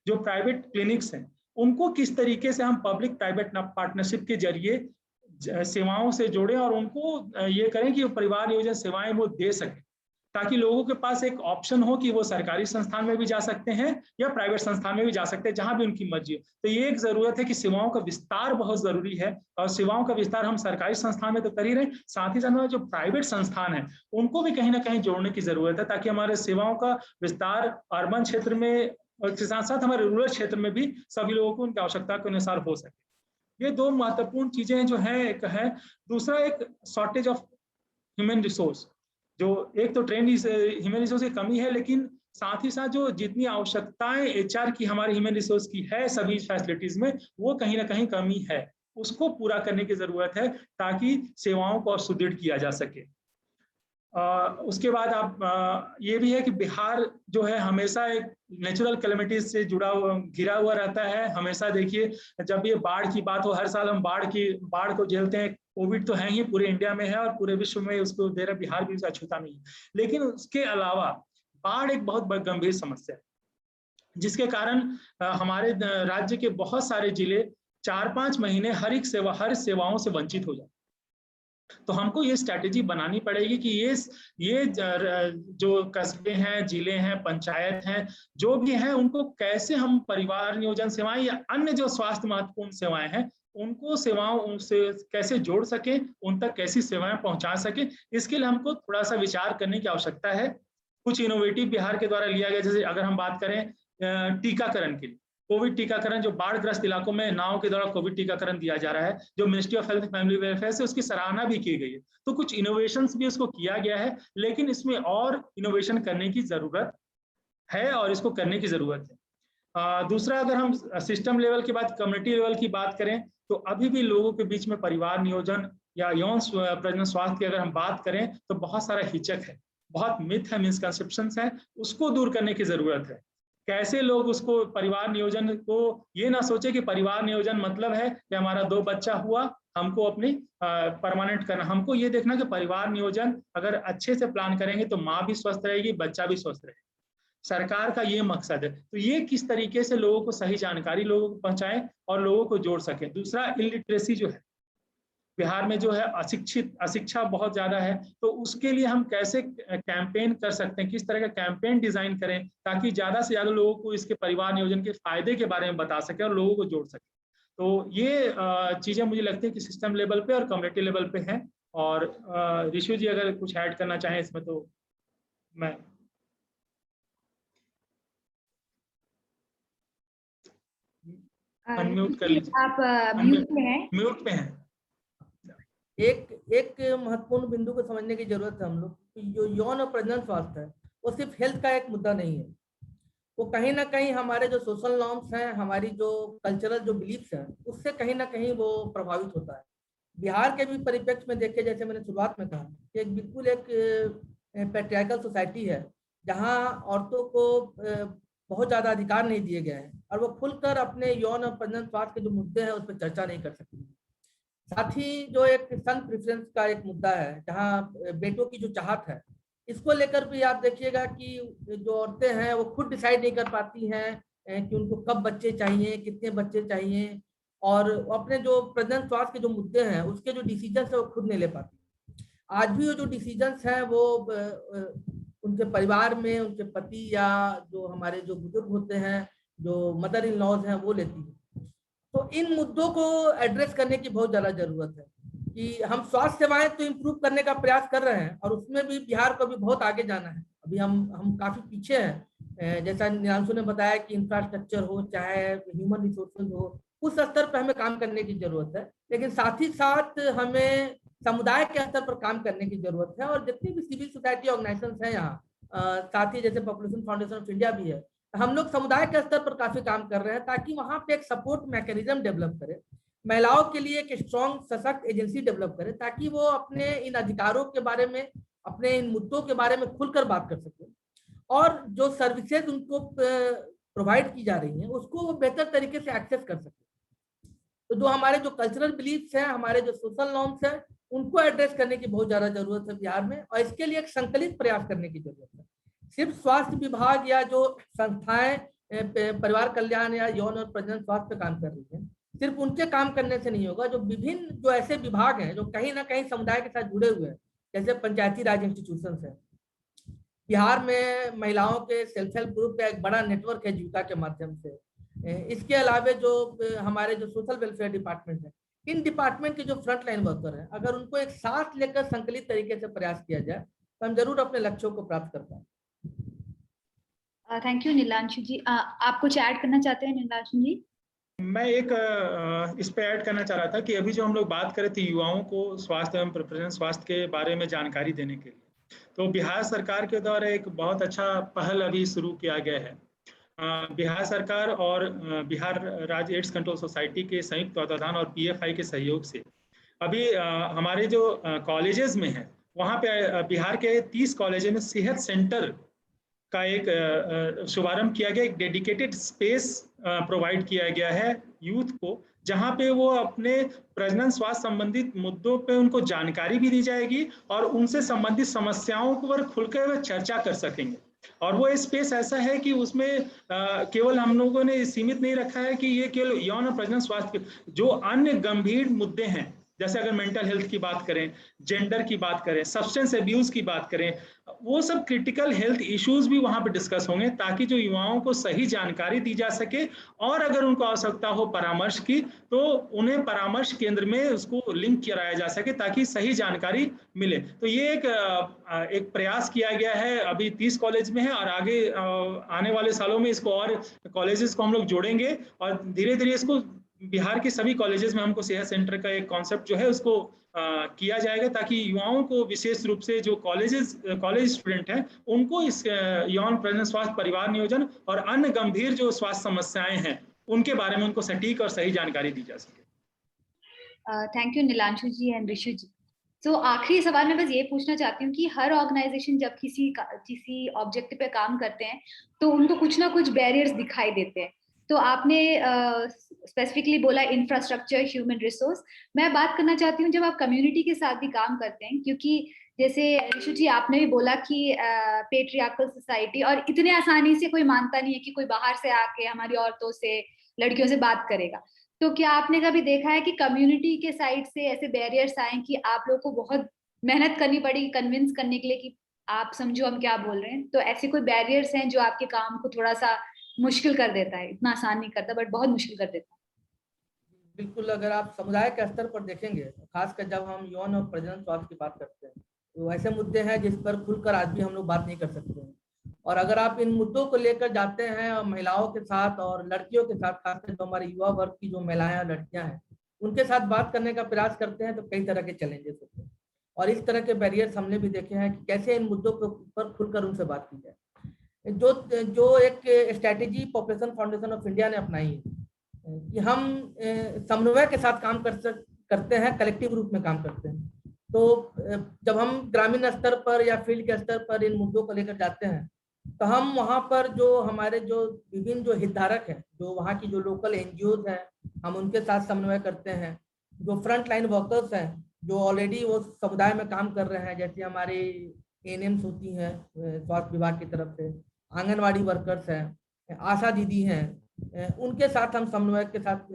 जो प्राइवेट क्लिनिक्स हैं, उनको किस तरीके से हम पब्लिक प्राइवेट पार्टनरशिप के जरिए सेवाओं से जोड़ें और उनको ये करें कि वो परिवार नियोजन सेवाएं वो दे सकें, ताकि लोगों के पास एक ऑप्शन हो कि वो सरकारी संस्थान में भी जा सकते हैं या प्राइवेट संस्थान में भी जा सकते हैं, जहां भी उनकी मर्जी हो। तो ये एक जरूरत है कि सेवाओं का विस्तार बहुत जरूरी है और सेवाओं का विस्तार हम सरकारी संस्थान में तो कर ही रहे, साथ ही साथ जो प्राइवेट संस्थान है उनको भी कहीं ना कहीं जोड़ने की जरूरत है, ताकि हमारे सेवाओं का विस्तार अर्बन क्षेत्र में और साथ साथ हमारे रूरल क्षेत्र में भी सभी लोगों को उनकी आवश्यकता के अनुसार हो सके। ये दो महत्वपूर्ण चीजें जो है, एक है। दूसरा एक शॉर्टेज ऑफ ह्यूमन रिसोर्स, जो एक तो ट्रेन ह्यूमन रिसोर्स की कमी है, लेकिन साथ ही साथ जो जितनी आवश्यकताएं HR की हमारे ह्यूमन रिसोर्स की है सभी फैसिलिटीज में, वो कहीं ना कहीं कमी है, उसको पूरा करने की जरूरत है ताकि सेवाओं को और सुदृढ़ किया जा सके। उसके बाद आप ये भी है कि बिहार जो है हमेशा एक नेचुरल कैलेमिटीज से जुड़ा हुआ, घिरा हुआ रहता है। हमेशा देखिए जब ये बाढ़ की बात हो, हर साल हम बाढ़ को झेलते हैं। कोविड तो है ही, पूरे इंडिया में है और पूरे विश्व में उसको दे रहा, बिहार भी अछूता नहीं है। लेकिन उसके अलावा बाढ़ एक बहुत गंभीर समस्या है, जिसके कारण हमारे राज्य के बहुत सारे जिले 4-5 महीने हर सेवाओं से वंचित हो जाते। तो हमको ये स्ट्रैटेजी बनानी पड़ेगी कि ये जो कस्बे हैं, जिले हैं, पंचायत हैं, जो भी हैं, उनको कैसे हम परिवार नियोजन सेवाएं या अन्य जो स्वास्थ्य महत्वपूर्ण सेवाएं हैं उनको सेवाओं से कैसे जोड़ सके, उन तक कैसी सेवाएं पहुंचा सके, इसके लिए हमको थोड़ा सा विचार करने की आवश्यकता है। कुछ इनोवेटिव बिहार के द्वारा लिया गया, जैसे अगर हम बात करें टीकाकरण के लिए, कोविड टीकाकरण जो बाढ़ग्रस्त इलाकों में नाव के द्वारा कोविड टीकाकरण दिया जा रहा है, जो ministry of health family welfare से उसकी सराहना भी की गई है। तो कुछ इनोवेशंस भी उसको किया गया है, लेकिन इसमें और इनोवेशन करने की जरूरत है और इसको करने की जरूरत है। दूसरा, अगर हम सिस्टम लेवल के बाद कम्युनिटी लेवल की बात करें तो अभी भी लोगों के बीच में परिवार नियोजन या यौन प्रजनन स्वास्थ्य की अगर हम बात करें तो बहुत सारा हिचक है, बहुत मिथ है, मिसकंसेप्शंस है, उसको दूर करने की जरूरत है। कैसे लोग उसको परिवार नियोजन को ये ना सोचे कि परिवार नियोजन मतलब है कि हमारा 2 बच्चा हुआ, हमको अपनी परमानेंट करना। हमको ये देखना कि परिवार नियोजन अगर अच्छे से प्लान करेंगे तो माँ भी स्वस्थ रहेगी, बच्चा भी स्वस्थ रहेगा। सरकार का ये मकसद है। तो ये किस तरीके से लोगों को सही जानकारी लोगों को पहुंचाएं और लोगों को जोड़ सकें। दूसरा, इलिटरेसी जो है बिहार में जो है, अशिक्षा बहुत ज्यादा है, तो उसके लिए हम कैसे कैंपेन कर सकते हैं, किस तरह का कैंपेन डिजाइन करें ताकि ज्यादा से ज्यादा लोगों को इसके परिवार नियोजन के फायदे के बारे में बता सके और लोगों को जोड़ सके। तो ये चीजें मुझे लगती है कि सिस्टम लेवल पे और कम्युनिटी लेवल पे हैं। और ऋषि जी अगर कुछ ऐड करना चाहें इसमें तो मैं अनम्यूट कर लीजिए। आप म्यूट में हैं। म्यूट पे हैं। एक महत्वपूर्ण बिंदु को समझने की जरूरत है हम लोग कि जो यौन और प्रजनन स्वास्थ्य है वो सिर्फ हेल्थ का एक मुद्दा नहीं है, वो कहीं ना कहीं हमारे जो सोशल नॉर्म्स हैं, हमारी जो कल्चरल जो बिलीफ्स हैं, उससे कहीं ना कहीं वो प्रभावित होता है। बिहार के भी परिप्रेक्ष्य में देखे, जैसे मैंने शुरुआत में कहा कि एक बिल्कुल एक पैट्रियार्कल सोसाइटी है जहाँ औरतों को बहुत ज्यादा अधिकार नहीं दिए गए हैं और वो खुलकर अपने यौन और प्रजनन स्वास्थ्य के जो मुद्दे हैं उस पर चर्चा नहीं कर सकती। साथ ही जो एक सन प्रेफरेंस का एक मुद्दा है, जहाँ बेटों की जो चाहत है, इसको लेकर भी आप देखिएगा कि जो औरतें हैं वो खुद डिसाइड नहीं कर पाती हैं कि उनको कब बच्चे चाहिए, कितने बच्चे चाहिए, और अपने जो प्रजनन स्वास्थ्य के जो मुद्दे हैं उसके जो डिसीजन है वो खुद नहीं ले पाती। आज भी वो जो डिसीजंस हैं वो उनके परिवार में उनके पति या जो हमारे जो बुजुर्ग होते हैं, जो मदर इन लॉज हैं, वो लेती है। तो इन मुद्दों को एड्रेस करने की बहुत ज्यादा जरूरत है कि हम स्वास्थ्य सेवाएं तो इम्प्रूव करने का प्रयास कर रहे हैं और उसमें भी बिहार को भी बहुत आगे जाना है। अभी हम काफी पीछे हैं। जैसा निरांशु ने बताया कि इंफ्रास्ट्रक्चर हो चाहे ह्यूमन रिसोर्सेज हो, उस स्तर पर हमें काम करने की जरूरत है, लेकिन साथ ही साथ हमें समुदाय के स्तर पर काम करने की जरूरत है। और जितनी भी सिविल सोसाइटी ऑर्गेनाइजेशन है यहाँ, साथ ही जैसे पॉपुलेशन फाउंडेशन ऑफ इंडिया भी है, हम लोग समुदाय के स्तर पर काफी काम कर रहे हैं ताकि वहां पे एक सपोर्ट मैकेनिज्म डेवलप करें, महिलाओं के लिए एक स्ट्रॉन्ग सशक्त एजेंसी डेवलप करें ताकि वो अपने इन अधिकारों के बारे में, अपने इन मुद्दों के बारे में खुलकर बात कर सके और जो सर्विसेज उनको प्रोवाइड की जा रही हैं उसको वो बेहतर तरीके से एक्सेस कर सके। तो जो हमारे जो कल्चरल बिलीफ्स हैं, हमारे जो सोशल नॉर्म्स हैं, उनको एड्रेस करने की बहुत ज्यादा जरूरत है बिहार में, और इसके लिए एक संकलित प्रयास करने की जरूरत है। सिर्फ स्वास्थ्य विभाग या जो संस्थाएं परिवार कल्याण या यौन और प्रजनन स्वास्थ्य पे काम कर रही हैं, सिर्फ उनके काम करने से नहीं होगा। जो विभिन्न जो ऐसे विभाग हैं जो कहीं ना कहीं समुदाय के साथ जुड़े हुए हैं, जैसे पंचायती राज इंस्टीट्यूशन है, बिहार में महिलाओं के सेल्फ हेल्प ग्रुप का एक बड़ा नेटवर्क है जीविका के माध्यम से, इसके अलावे जो हमारे जो सोशल वेलफेयर डिपार्टमेंट है, इन डिपार्टमेंट के जो फ्रंट लाइन वर्कर हैं, अगर उनको एक साथ लेकर संकलित तरीके से प्रयास किया जाए तो हम जरूर अपने लक्ष्यों को प्राप्त कर पाएं। थैंक यू नीलांशु जी। आप कुछ ऐड करना चाहते हैं नीलांशु जी? मैं एक इस पे ऐड करना चाह रहा था कि अभी जो हम लोग बात कर रहे थे युवाओं को स्वास्थ्य एवं प्रजनन स्वास्थ्य के बारे में जानकारी देने के लिए, तो बिहार सरकार के द्वारा एक बहुत अच्छा पहल अभी शुरू किया गया है। बिहार सरकार और बिहार राज्य एड्स कंट्रोल सोसाइटी के संयुक्त तत्वाधान और पीएफआई के सहयोग से अभी हमारे जो कॉलेजेस में है, वहाँ पे बिहार के 30 कॉलेजों में सेहत सेंटर का एक शुभारंभ किया गया। एक डेडिकेटेड स्पेस प्रोवाइड किया गया है यूथ को, जहां पे वो अपने प्रजनन स्वास्थ्य संबंधित मुद्दों पे उनको जानकारी भी दी जाएगी और उनसे संबंधित समस्याओं पर खुलकर वे चर्चा कर सकेंगे। और वो स्पेस ऐसा है कि उसमें केवल हम लोगों ने सीमित नहीं रखा है कि ये केवल यौन और प्रजनन स्वास्थ्य के जो अन्य गंभीर मुद्दे हैं, जैसे अगर मेंटल हेल्थ की बात करें, जेंडर की बात करें, सब्सटेंस अब्यूज की बात करें, वो सब क्रिटिकल हेल्थ इश्यूज भी वहां पे डिस्कस होंगे ताकि जो युवाओं को सही जानकारी दी जा सके और अगर उनको आवश्यकता हो परामर्श की तो उन्हें परामर्श केंद्र में उसको लिंक कराया जा सके ताकि सही जानकारी मिले। तो ये एक प्रयास किया गया है, अभी 30 कॉलेज में है और आगे आने वाले सालों में इसको और कॉलेजेस को हम लोग जोड़ेंगे और धीरे धीरे इसको बिहार के सभी कॉलेजेस में हमको सेहत सेंटर का एक कॉन्सेप्ट जो है उसको किया जाएगा ताकि युवाओं को विशेष रूप से जो कॉलेज स्टूडेंट हैं उनको इस यौन प्रजनन स्वास्थ्य, परिवार नियोजन और अन्य गंभीर जो स्वास्थ्य समस्याएं हैं उनके बारे में उनको सटीक और सही जानकारी दी जा सके। Thank you Nilanshu ji and Rishu ji. तो आखिरी सवाल मैं बस ये पूछना चाहती हूँ कि हर ऑर्गेनाइजेशन जब किसी ऑब्जेक्टिव पे काम करते हैं तो उनको कुछ ना कुछ बैरियर्स दिखाई देते हैं। तो आपने स्पेसिफिकली बोला इंफ्रास्ट्रक्चर, ह्यूमन रिसोर्स। मैं बात करना चाहती हूँ जब आप कम्युनिटी के साथ भी काम करते हैं, क्योंकि जैसे ऋषु जी आपने भी बोला कि पेट्रियार्कल सोसाइटी और इतने आसानी से कोई मानता नहीं है कि कोई बाहर से आके हमारी औरतों से, लड़कियों से बात करेगा। तो क्या आपने कभी देखा है कि कम्युनिटी के साइड से ऐसे बैरियर्स आए कि आप लोग को बहुत मेहनत करनी पड़ी कन्विंस करने के लिए कि आप समझो हम क्या बोल रहे हैं? तो ऐसे कोई बैरियर्स हैं जो आपके काम को थोड़ा सा मुश्किल कर देता है? इतना आसान नहीं करता बट बहुत मुश्किल कर देता है। बिल्कुल, अगर आप समुदाय के स्तर पर देखेंगे, खासकर जब हम यौन और प्रजनन स्वास्थ्य की बात करते हैं, ऐसे मुद्दे हैं जिस पर खुलकर आज भी हम लोग बात नहीं कर सकते हैं। और अगर आप इन मुद्दों को लेकर जाते हैं और महिलाओं के साथ और लड़कियों के साथ, खासकर जो हमारे युवा वर्ग की जो महिलाएं और लड़कियां हैं उनके साथ बात करने का प्रयास करते हैं तो कई तरह के चैलेंजेस होते हैं। और इस तरह के बैरियर्स हमने भी देखे हैं कि कैसे इन मुद्दों के ऊपर खुलकर उनसे बात की जाए। जो जो एक strategy population foundation of India ने अपनाई है कि हम समन्वय के साथ काम करते हैं, कलेक्टिव रूप में काम करते हैं। तो जब हम ग्रामीण स्तर पर या फील्ड के स्तर पर इन मुद्दों को लेकर जाते हैं तो हम वहाँ पर जो हमारे जो विभिन्न जो हितधारक हैं, जो वहाँ की जो लोकल एनजीओज हैं, हम उनके साथ समन्वय करते हैं। जो फ्रंट लाइन वर्कर्स हैं जो ऑलरेडी वो समुदाय में काम कर रहे हैं, जैसे हमारी एएनएम्स होती हैं स्वास्थ्य विभाग की तरफ से, आंगनवाड़ी वर्कर्स हैं, आशा दीदी हैं, उनके साथ हम समन्वय के साथ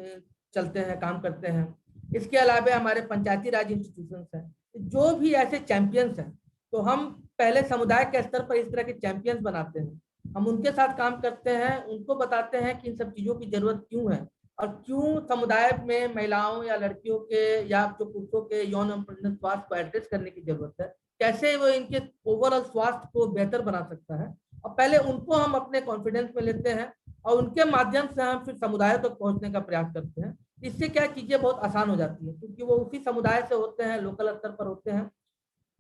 चलते हैं, काम करते हैं। इसके अलावा हमारे पंचायती राज इंस्टीट्यूशंस हैं, जो भी ऐसे चैंपियंस हैं, तो हम पहले समुदाय के स्तर पर इस तरह के चैंपियंस बनाते हैं। हम उनके साथ काम करते हैं, उनको बताते हैं कि इन सब चीज़ों की जरूरत क्यों है और क्यों समुदाय में महिलाओं या लड़कियों के या जो पुरुषों के यौन एवं स्वास्थ्य को एड्रेस करने की जरूरत है, कैसे वो इनके ओवरऑल स्वास्थ्य को बेहतर बना सकता है। और पहले उनको हम अपने कॉन्फिडेंस में लेते हैं और उनके माध्यम से हम फिर समुदाय तक पहुंचने का प्रयास करते हैं। इससे क्या चीजें बहुत आसान हो जाती है क्योंकि वो उसी समुदाय से होते हैं, लोकल स्तर पर होते हैं।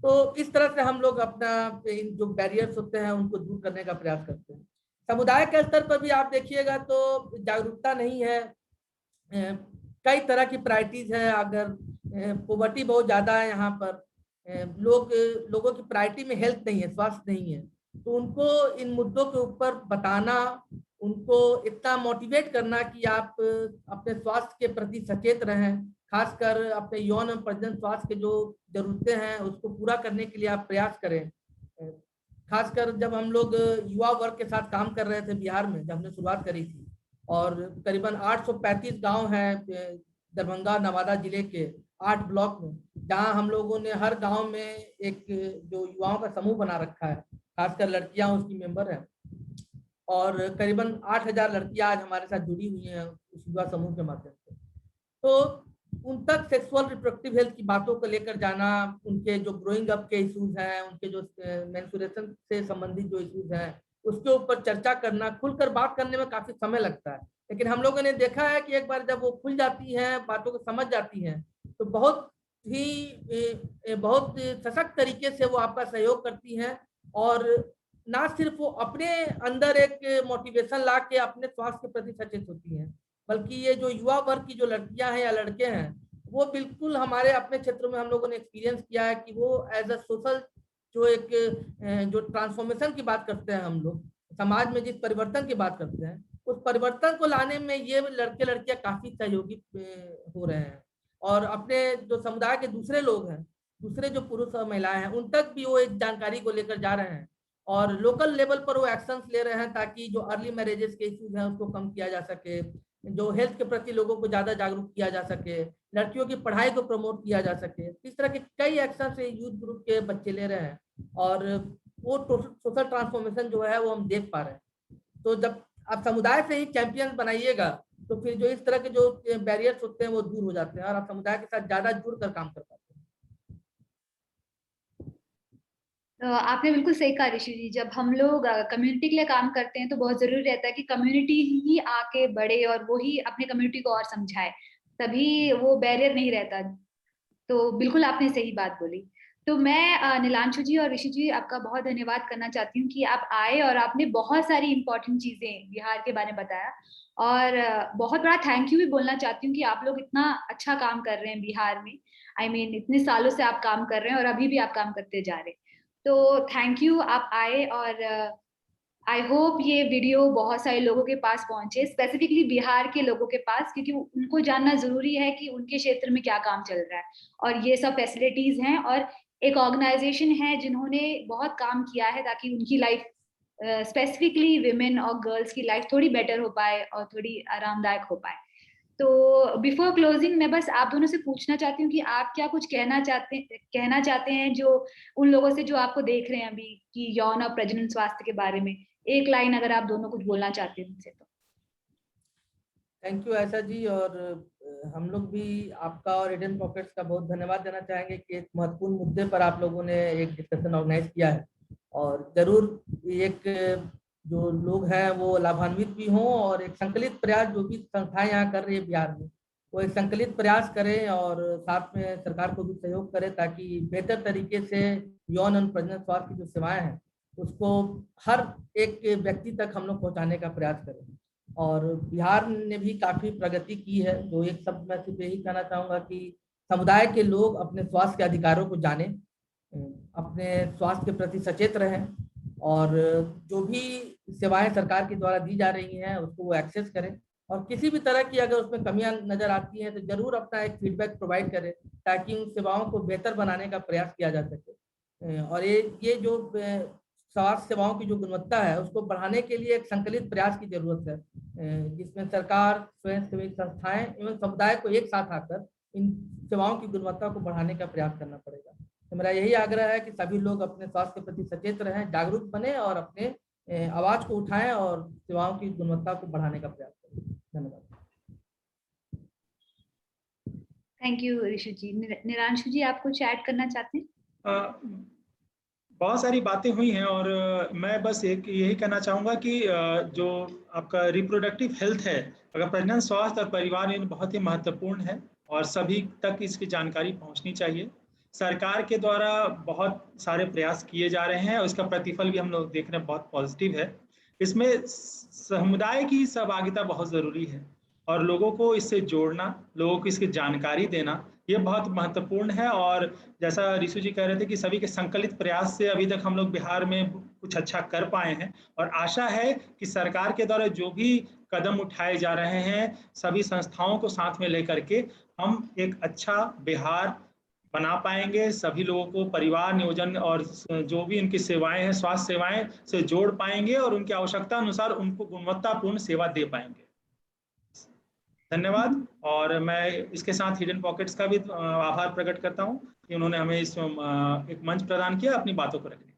तो इस तरह से हम लोग अपना इन जो बैरियर्स होते हैं उनको दूर करने का प्रयास करते हैं। समुदाय के स्तर पर भी आप देखिएगा तो जागरूकता नहीं है, कई तरह की प्रायोरिटीज है। अगर पॉवर्टी बहुत ज्यादा है यहाँ पर, लोगों की प्रायोरिटी में हेल्थ नहीं है, स्वास्थ्य नहीं है, तो उनको इन मुद्दों के ऊपर बताना, उनको इतना मोटिवेट करना कि आप अपने स्वास्थ्य के प्रति सचेत रहें, खासकर अपने यौन एवं प्रजनन स्वास्थ्य के जो जरूरतें हैं उसको पूरा करने के लिए आप प्रयास करें। खासकर जब हम लोग युवा वर्ग के साथ काम कर रहे थे बिहार में, जब हमने शुरुआत करी थी, और करीबन 835 गांव हैं दरभंगा नवादा जिले के 8 ब्लॉक में, जहां हम लोगों ने हर गांव में एक जो युवाओं का समूह बना रखा है, खासकर लड़कियां उसकी मेंबर हैं, और करीबन 8000 लड़कियां आज हमारे साथ जुड़ी हुई हैं उस युवा समूह के माध्यम से। तो उन तक सेक्सुअल रिप्रोडक्टिव हेल्थ की बातों को लेकर जाना, उनके जो ग्रोइंग अप के इश्यूज हैं, उनके जो मेंस्ट्रुएशन से संबंधित जो इश्यूज हैं उसके ऊपर चर्चा करना, खुलकर बात करने में काफी समय लगता है, लेकिन हम लोगों ने देखा है कि एक बार जब वो खुल जाती हैं, बातों को समझ जाती हैं, तो बहुत सशक्त तरीके से वो आपका सहयोग करती हैं। और ना सिर्फ वो अपने अंदर एक मोटिवेशन ला के अपने स्वास्थ्य के प्रति सचेत होती हैं, बल्कि ये जो युवा वर्ग की जो लड़कियां हैं या लड़के हैं, वो बिल्कुल हमारे अपने क्षेत्रों में हम लोगों ने एक्सपीरियंस किया है कि वो एज अ सोशल जो एक जो ट्रांसफॉर्मेशन की बात करते हैं, हम लोग समाज में जिस परिवर्तन की बात करते हैं, उस परिवर्तन को लाने में ये लड़के लड़कियां काफी सहयोगी हो रहे हैं। और अपने जो समुदाय के दूसरे लोग हैं, दूसरे जो पुरुष और महिलाएं हैं, उन तक भी वो इस जानकारी को लेकर जा रहे हैं और लोकल लेवल पर वो एक्शंस ले रहे हैं ताकि जो अर्ली मैरिजेस के इश्यूज हैं उसको कम किया जा सके, जो हेल्थ के प्रति लोगों को ज्यादा जागरूक किया जा सके, लड़कियों की पढ़ाई को प्रमोट किया जा सके। इस तरह के कई एक्शन से यूथ ग्रुप के बच्चे ले रहे हैं और वो सोशल ट्रांसफॉर्मेशन जो है वो हम देख पा रहे हैं। तो जब आप समुदाय से ही चैंपियन बनाइएगा तो फिर जो इस तरह के जो बैरियर्स होते हैं वो दूर हो जाते हैं और आप समुदाय के साथ ज्यादा जुड़कर काम कर पाते हैं। आपने बिल्कुल सही कहा ऋषि जी। जब हम लोग कम्युनिटी के लिए काम करते हैं तो बहुत जरूरी रहता है कि कम्युनिटी ही आके बढ़े और वो ही अपने कम्युनिटी को और समझाए, तभी वो बैरियर नहीं रहता। तो बिल्कुल आपने सही बात बोली। तो मैं नीलांशु जी और ऋषि जी आपका बहुत धन्यवाद करना चाहती हूँ कि आप आए और आपने बहुत सारी इंपॉर्टेंट चीजें बिहार के बारे में बताया। और बहुत बड़ा थैंक यू भी बोलना चाहती हूँ कि आप लोग इतना अच्छा काम कर रहे हैं बिहार में। I mean, इतने सालों से आप काम कर रहे हैं और अभी भी आप काम करते जा रहे हैं। तो थैंक यू, आप आए। और आई होप ये वीडियो बहुत सारे लोगों के पास पहुंचे, स्पेसिफिकली बिहार के लोगों के पास, क्योंकि उनको जानना जरूरी है कि उनके क्षेत्र में क्या काम चल रहा है और ये सब फैसिलिटीज हैं। और एक ऑर्गेनाइजेशन है जिन्होंने बहुत काम किया है ताकि उनकी लाइफ, स्पेसिफिकली विमेन और गर्ल्स की लाइफ थोड़ी बेटर हो पाए और थोड़ी आरामदायक हो पाए। तो बिफोर क्लोजिंग मैं बस आप दोनों से पूछना चाहती हूँ कि आप क्या कुछ कहना चाहते हैं जो उन लोगों से जो आपको देख रहे हैं अभी कि यौन और प्रजनन स्वास्थ्य के बारे में एक लाइन अगर आप दोनों कुछ बोलना चाहते हैं उनसे तो। थैंक यू आयशा जी। और हम लोग भी आपका और हिडन पॉकेट्स का बहुत धन्यवाद देना चाहेंगे कि एक महत्वपूर्ण मुद्दे पर आप लोगों ने एक डिस्कशन ऑर्गेनाइज किया है। और जरूर एक जो लोग हैं वो लाभान्वित भी हों, और एक संकलित प्रयास जो भी संस्थाएं यहाँ कर रही है बिहार में, वो एक संकलित प्रयास करें और साथ में सरकार को भी सहयोग करें, ताकि बेहतर तरीके से यौन एवं प्रजनन स्वास्थ्य की जो सेवाएं हैं उसको हर एक व्यक्ति तक हम लोग पहुंचाने का प्रयास करें। और बिहार ने भी काफी प्रगति की है। जो एक शब्द मैं सिर्फ यही कहना चाहूंगा कि समुदाय के लोग अपने स्वास्थ्य के अधिकारों को जाने, अपने स्वास्थ्य के प्रति सचेत रहें, और जो भी सेवाएं सरकार के द्वारा दी जा रही हैं उसको वो एक्सेस करें, और किसी भी तरह की अगर उसमें कमियां नजर आती हैं तो जरूर अपना एक फीडबैक प्रोवाइड करें, ताकि उन सेवाओं को बेहतर बनाने का प्रयास किया जा सके। और ये जो स्वास्थ्य सेवाओं की जो गुणवत्ता है उसको बढ़ाने के लिए एक संकलित प्रयास की जरूरत है, जिसमें सरकार, स्वयंसेवी संस्थाएं एवं समुदाय को एक साथ आकर इन सेवाओं की गुणवत्ता को बढ़ाने का प्रयास करना पड़ेगा। तो मेरा यही आग्रह है कि सभी लोग अपने स्वास्थ्य के प्रति सचेत रहें, जागरूक बने और अपने आवाज को उठाएं और सेवाओं की गुणवत्ता को बढ़ाने का प्रयास करें। धन्यवाद। थैंक यू ऋषि जी। निरांशु जी, आप कुछ ऐड करना चाहते हैं? बहुत सारी बातें हुई हैं, और मैं बस एक यही कहना चाहूँगा कि जो आपका रिप्रोडक्टिव हेल्थ है, अगर प्रजनन स्वास्थ्य और परिवार इन बहुत ही महत्वपूर्ण है और सभी तक इसकी जानकारी पहुँचनी चाहिए। सरकार के द्वारा बहुत सारे प्रयास किए जा रहे हैं और इसका प्रतिफल भी हम लोग देख रहे हैं, बहुत पॉजिटिव है। इसमें समुदाय की सहभागिता बहुत ज़रूरी है और लोगों को इससे जोड़ना, लोगों को इसकी जानकारी देना, ये बहुत महत्वपूर्ण है। और जैसा ऋषि जी कह रहे थे कि सभी के संकलित प्रयास से अभी तक हम लोग बिहार में कुछ अच्छा कर पाए हैं, और आशा है कि सरकार के द्वारा जो भी कदम उठाए जा रहे हैं, सभी संस्थाओं को साथ में लेकर के हम एक अच्छा बिहार बना पाएंगे, सभी लोगों को परिवार नियोजन और जो भी इनकी सेवाएं हैं, स्वास्थ्य सेवाएं से जोड़ पाएंगे और उनकी आवश्यकता अनुसार उनको गुणवत्तापूर्ण सेवा दे पाएंगे। धन्यवाद। और मैं इसके साथ हिडन पॉकेट्स का भी आभार प्रकट करता हूं कि उन्होंने हमें इस एक मंच प्रदान किया अपनी बातों को रखने।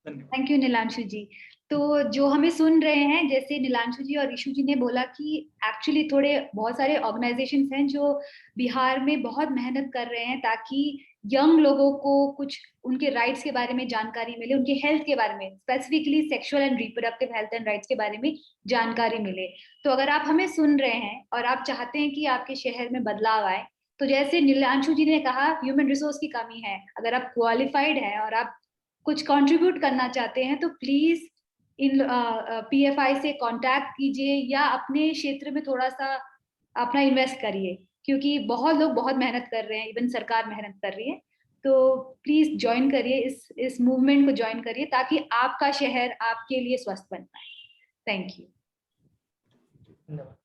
धन्यवाद। थैंक यू नीलांशु जी। तो जो हमें सुन रहे हैं, जैसे नीलांशु जी और ऋषु जी ने बोला कि एक्चुअली बहुत सारे ऑर्गेनाइजेशंस हैं जो बिहार में बहुत मेहनत कर रहे हैं ताकि यंग लोगों को कुछ उनके राइट्स के बारे में जानकारी मिले, उनके हेल्थ के बारे में, specifically sexual and reproductive health and rights के बारे में जानकारी मिले। तो अगर आप हमें सुन रहे हैं और आप चाहते हैं कि आपके शहर में बदलाव आए, तो जैसे नीलांशु जी ने कहा, ह्यूमन रिसोर्स की कमी है। अगर आप क्वालिफाइड हैं और आप कुछ कंट्रीब्यूट करना चाहते हैं तो प्लीज इन PFI से कांटेक्ट कीजिए या अपने क्षेत्र में थोड़ा सा अपना इन्वेस्ट करिए, क्योंकि बहुत लोग बहुत मेहनत कर रहे हैं, इवन सरकार मेहनत कर रही है। तो प्लीज ज्वाइन करिए, इस मूवमेंट को ज्वाइन करिए ताकि आपका शहर आपके लिए स्वस्थ बन पाए। Thank you. धन्यवाद।